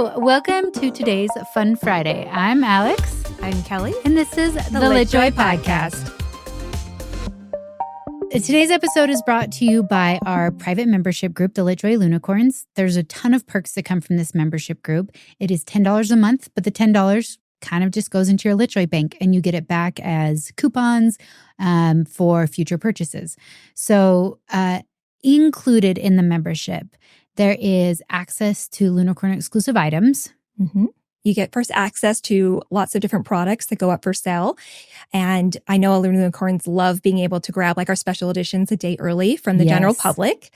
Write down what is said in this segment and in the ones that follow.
Hello, welcome to today's Fun Friday. I'm Alix. I'm Kelly. And this is the LitJoy Podcast. Today's episode is brought to you by our private membership group, the LitJoy Lunicorns. There's a ton of perks that come from this membership group. It is $10 a month, but the $10 kind of just goes into your LitJoy bank and you get it back as coupons for future purchases. So included in the membership, there is access to Lunicorn exclusive items. Mm-hmm. You get first access to lots of different products that go up for sale. And I know Lunicorns love being able to grab like our special editions a day early from the general public.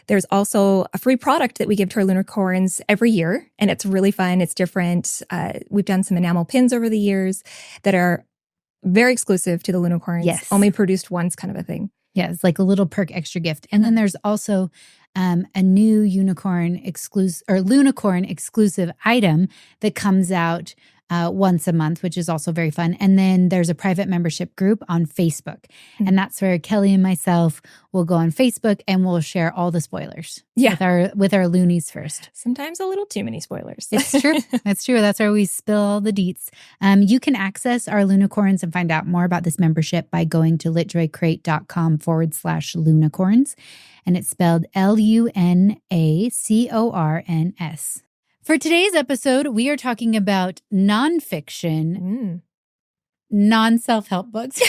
There's also a free product that we give to our Lunicorns every year. And it's really fun. It's different. We've done some enamel pins over the years that are very exclusive to the Lunicorns. Yes. Only produced once kind of a thing. Yeah, it's like a little perk extra gift. And then there's also a new Lunicorn exclusive item that comes out once a month, which is also very fun. And then there's a private membership group on Facebook. Mm-hmm. And that's where Kelly and myself will go on Facebook and we'll share all the spoilers with our loonies first. Sometimes a little too many spoilers. It's true. That's true. That's where we spill all the deets. You can access our Lunicorns and find out more about this membership by going to litjoycrate.com/Lunicorns. And it's spelled LUNACORNS. For today's episode, we are talking about nonfiction, non-self-help books.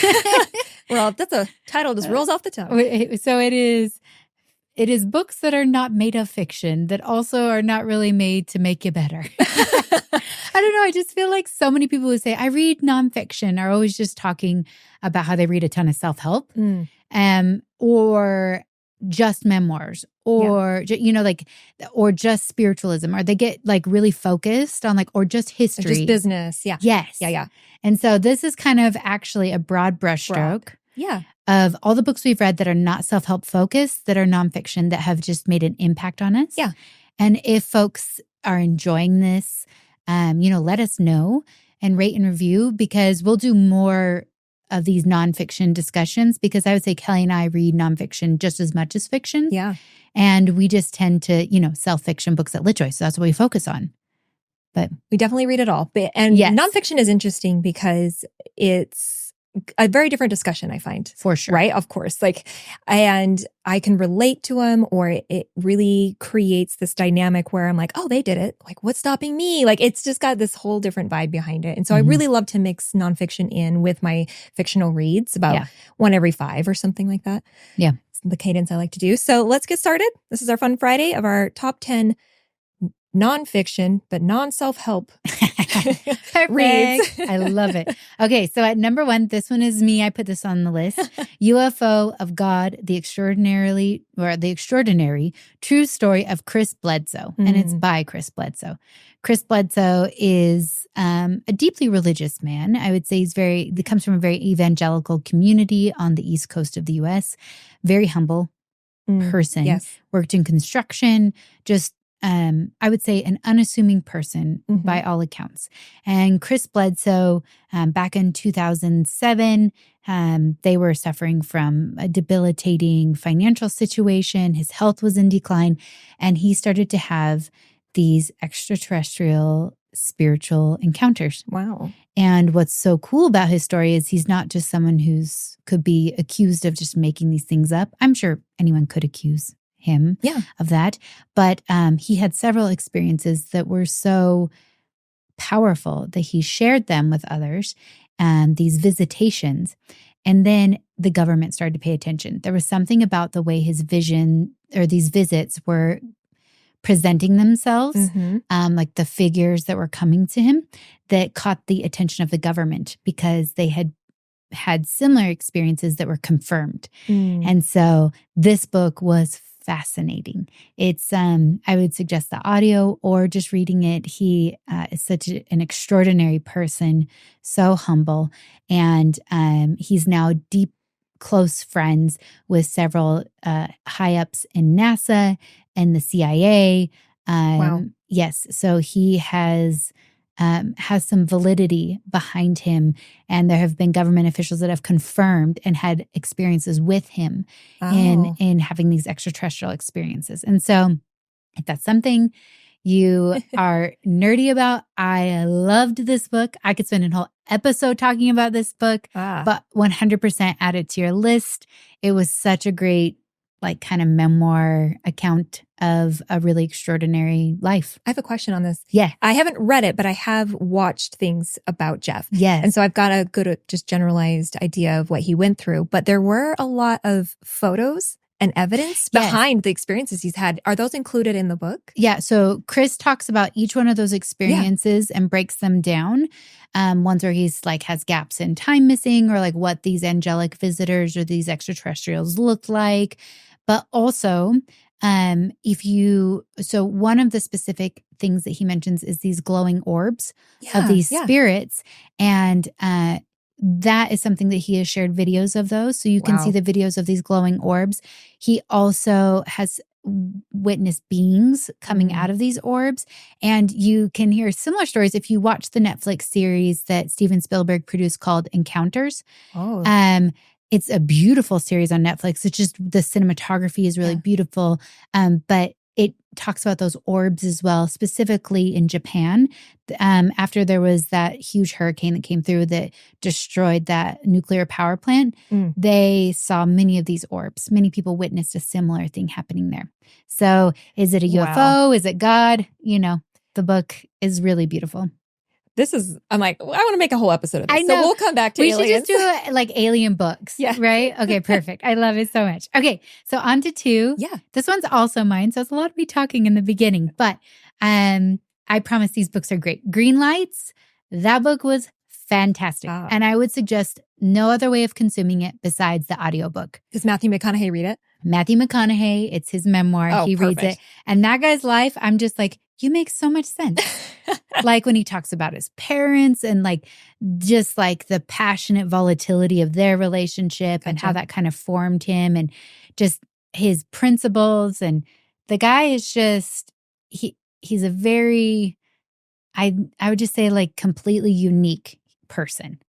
Well, that's a title just rolls off the tongue. So it is books that are not made of fiction, that also are not really made to make you better. I don't know. I just feel like so many people who say, I read nonfiction are always just talking about how they read a ton of self-help or just memoirs or, or just spiritualism, or they get like really focused on like, or just history. Or just business. Yeah. Yes. Yeah. And so this is kind of actually a broad brushstroke of all the books we've read that are not self-help focused, that are nonfiction, that have just made an impact on us. Yeah. And if folks are enjoying this, let us know and rate and review, because we'll do more of these nonfiction discussions, because I would say Kelly and I read nonfiction just as much as fiction. Yeah. And we just tend to, self-fiction books at LitJoy. So that's what we focus on. But we definitely read it all. And nonfiction is interesting because it's a very different discussion, I find. For sure. Right? Of course. And I can relate to them, or it really creates this dynamic where I'm like, oh, they did it. Like, what's stopping me? Like, it's just got this whole different vibe behind it. And so I really love to mix nonfiction in with my fictional reads, about one every 5 or something like that. Yeah. It's the cadence I like to do. So let's get started. This is our Fun Friday of our top 10 nonfiction, but non-self-help reads. I love it. Okay, so at number 1, this one is me. I put this on the list. UFO of God, the extraordinary true story of Chris Bledsoe. And it's by Chris Bledsoe. Chris Bledsoe is a deeply religious man. I would say he comes from a very evangelical community on the East Coast of the U.S. Very humble person. Yes. Worked in construction, just I would say an unassuming person by all accounts. And Chris Bledsoe, back in 2007, they were suffering from a debilitating financial situation. His health was in decline, and he started to have these extraterrestrial spiritual encounters. Wow. And what's so cool about his story is he's not just someone could be accused of just making these things up. I'm sure anyone could accuse him of that. But he had several experiences that were so powerful that he shared them with others, these visitations. And then the government started to pay attention. There was something about the way his vision or these visits were presenting themselves, like the figures that were coming to him, that caught the attention of the government, because they had similar experiences that were confirmed. And so this book was fascinating. It's, I would suggest the audio or just reading it. He is such an extraordinary person, so humble. And he's now deep, close friends with several high-ups in NASA and the CIA. Wow. Yes. So he has some validity behind him. And there have been government officials that have confirmed and had experiences with him in having these extraterrestrial experiences. And so if that's something you are nerdy about. I loved this book. I could spend a whole episode talking about this book, but 100% add it to your list. It was such a great, like, kind of memoir account of a really extraordinary life. I have a question on this. Yeah. I haven't read it, but I have watched things about Jeff. Yes. And so I've got a good, just generalized idea of what he went through. But there were a lot of photos and evidence behind the experiences he's had. Are those included in the book? Yeah. So Chris talks about each one of those experiences and breaks them down. Ones where he's like has gaps in time missing, or like what these angelic visitors or these extraterrestrials look like. But also, one of the specific things that he mentions is these glowing orbs of these spirits. And that is something that he has shared videos of those. So you can see the videos of these glowing orbs. He also has witnessed beings coming out of these orbs. And you can hear similar stories if you watch the Netflix series that Steven Spielberg produced called Encounters. It's a beautiful series on Netflix. It's just the cinematography is really beautiful. But it talks about those orbs as well, specifically in Japan. After there was that huge hurricane that came through that destroyed that nuclear power plant, they saw many of these orbs. Many people witnessed a similar thing happening there. So is it a UFO? Is it God? You know, the book is really beautiful. I'm like, I want to make a whole episode of this. So we'll come back to aliens. We should just do like alien books, right? Okay, perfect. I love it so much. Okay, so on to 2. Yeah. This one's also mine, so it's a lot of me talking in the beginning, but I promise these books are great. Greenlights, that book was fantastic. And I would suggest no other way of consuming it besides the audiobook. Does Matthew McConaughey read it? Matthew McConaughey, it's his memoir. He reads it. And that guy's life, I'm just like, you make so much sense. Like when he talks about his parents and like just like the passionate volatility of their relationship and how that kind of formed him and just his principles. And the guy is just, he's a very, I would just say like completely unique person.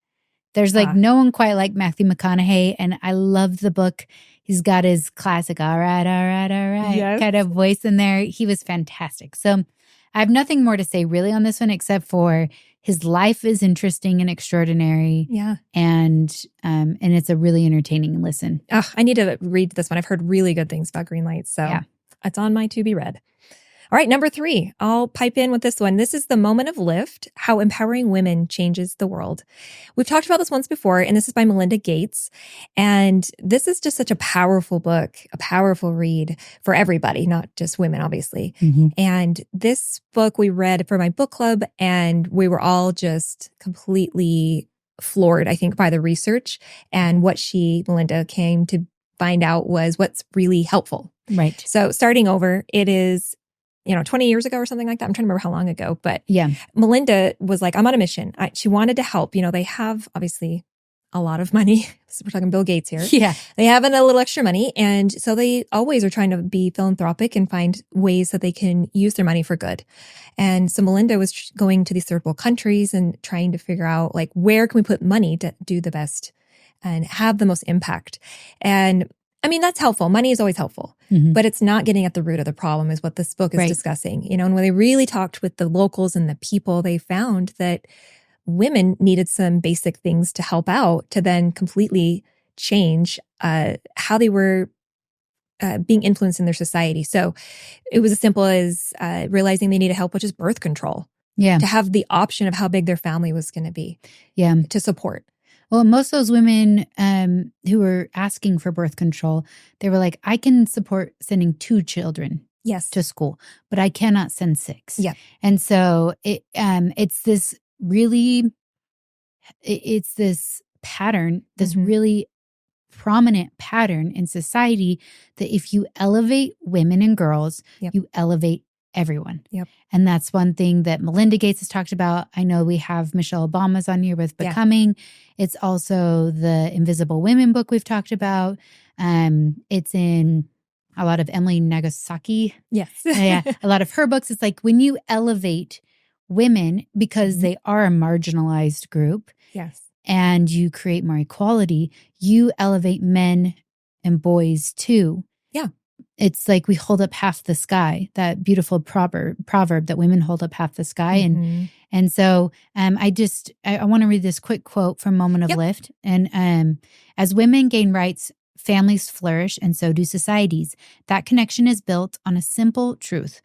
There's like no one quite like Matthew McConaughey. And I love the book. He's got his classic, all right, kind of voice in there. He was fantastic. So I have nothing more to say really on this one, except for his life is interesting and extraordinary. Yeah. And it's a really entertaining listen. I need to read this one. I've heard really good things about Greenlights. So it's on my to be read. All right, number 3. I'll pipe in with this one. This is The Moment of Lift, How Empowering Women Changes the World. We've talked about this once before, and this is by Melinda Gates. And this is just such a powerful book, a powerful read for everybody, not just women, obviously. And this book we read for my book club, and we were all just completely floored, I think, by the research and what Melinda, came to find out was what's really helpful. Right. So starting over, it is 20 years ago or something like that. I'm trying to remember how long ago, but Melinda was like, I'm on a mission. She wanted to help. They have obviously a lot of money. So we're talking Bill Gates here. Yeah. They have a little extra money. And so they always are trying to be philanthropic and find ways that they can use their money for good. And so Melinda was going to these third world countries and trying to figure out like, where can we put money to do the best and have the most impact? And I mean, that's helpful. Money is always helpful, but it's not getting at the root of the problem is what this book is discussing. And when they really talked with the locals and the people, they found that women needed some basic things to help out to then completely change how they were being influenced in their society. So it was as simple as realizing they needed help, which is birth control. Yeah. To have the option of how big their family was going to be. Yeah. To support. Well, most of those women who were asking for birth control, they were like, I can support sending 2 children to school, but I cannot send 6. Yeah. And so it's this pattern, this really prominent pattern in society that if you elevate women and girls, you elevate everyone. Yep. And that's one thing that Melinda Gates has talked about. I know we have Michelle Obama's on here with Becoming. It's also the Invisible Women book we've talked about. It's in a lot of Emily Nagasaki. Yes. A lot of her books. It's like when you elevate women because they are a marginalized group. Yes. And you create more equality, you elevate men and boys too. Yeah. it's like we hold up half the sky, that beautiful proverb that women hold up half the sky. Mm-hmm. And so I want to read this quick quote from Moment of Lift. And as women gain rights, families flourish, and so do societies. That connection is built on a simple truth.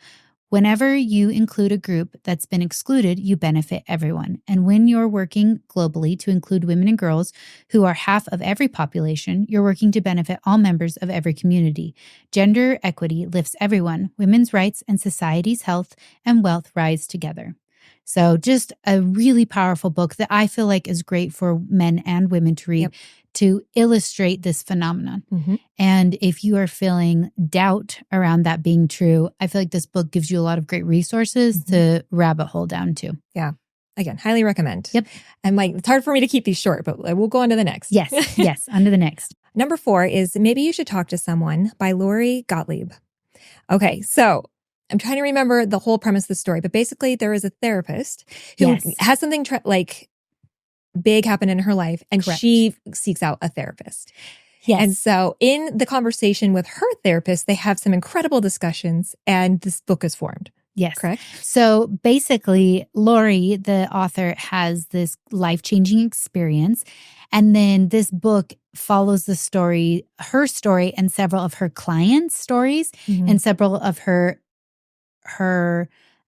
Whenever you include a group that's been excluded, you benefit everyone. And when you're working globally to include women and girls who are half of every population, you're working to benefit all members of every community. Gender equity lifts everyone. Women's rights and society's health and wealth rise together. So just a really powerful book that I feel like is great for men and women to read to illustrate this phenomenon. Mm-hmm. And if you are feeling doubt around that being true, I feel like this book gives you a lot of great resources to rabbit hole down to. Yeah. Again, highly recommend. Yep. And it's hard for me to keep these short, but we'll go on to the next. Yes, on to the next. Number 4 is Maybe You Should Talk to Someone by Lori Gottlieb. Okay, so I'm trying to remember the whole premise of the story, but basically there is a therapist who has something big happen in her life, and she seeks out a therapist. Yes. And so in the conversation with her therapist, they have some incredible discussions, and this book is formed. Yes. Correct? So basically, Lori, the author, has this life-changing experience. And then this book follows the story, her story, and several of her clients' stories, and several of her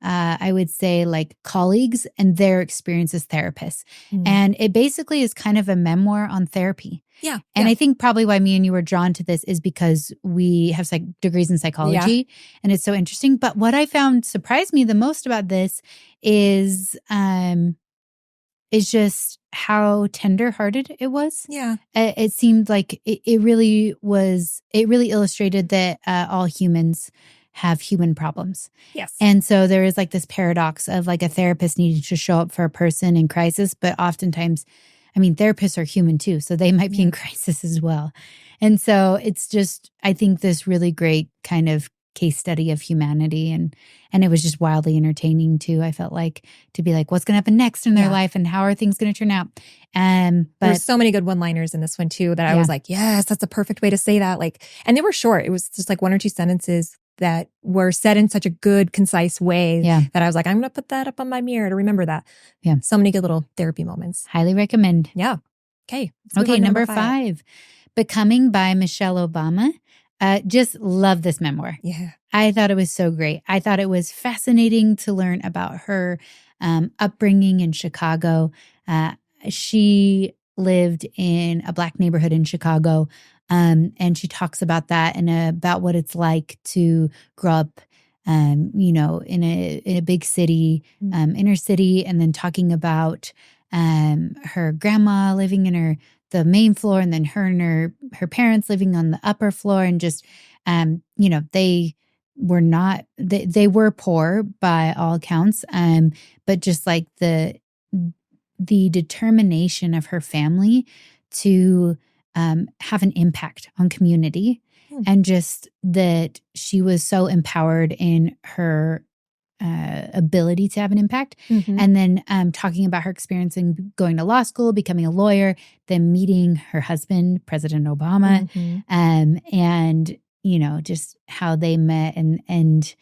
I would say like colleagues and their experience as therapists. And it basically is kind of a memoir on therapy. Yeah. And I think probably why me and you were drawn to this is because we have degrees in psychology and it's so interesting. But what I found surprised me the most about this is just how tenderhearted it was. Yeah. It seemed like it really illustrated that all humans have human problems. Yes. And so there is like this paradox of like a therapist needing to show up for a person in crisis, but oftentimes, I mean, therapists are human too, so they might be in crisis as well. And so it's just, I think, this really great kind of case study of humanity. And it was just wildly entertaining too. I felt like to be like, what's going to happen next in their life and how are things going to turn out? But there's so many good one-liners in this one too that I was like, yes, that's a perfect way to say that. And they were short. It was just like 1 or 2 sentences that were said in such a good, concise way that I was like, I'm going to put that up on my mirror to remember that. Yeah. So many good little therapy moments. Highly recommend. Yeah. Okay. Okay, number 5. Becoming by Michelle Obama. Just love this memoir. Yeah. I thought it was so great. I thought it was fascinating to learn about her upbringing in Chicago. She lived in a Black neighborhood in Chicago. And she talks about that and about what it's like to grow up, in a big city, inner city, and then talking about her grandma living in the main floor, and then her and her parents living on the upper floor, and just they were poor by all accounts, but just like the determination of her family to have an impact on community, and just that she was so empowered in her ability to have an impact. And then talking about her experience in going to law school, becoming a lawyer, then meeting her husband, President Obama, and just how they met and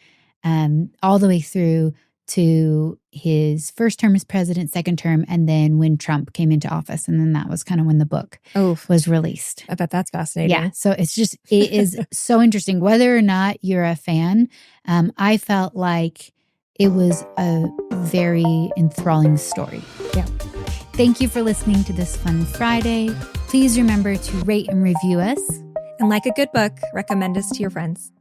all the way through to his first term as president, second term, and then when Trump came into office. And then that was kind of when the book was released. I bet that's fascinating. Yeah. So it is so interesting. Whether or not you're a fan, I felt like it was a very enthralling story. Yeah. Thank you for listening to this fun Friday. Please remember to rate and review us. And like a good book, recommend us to your friends.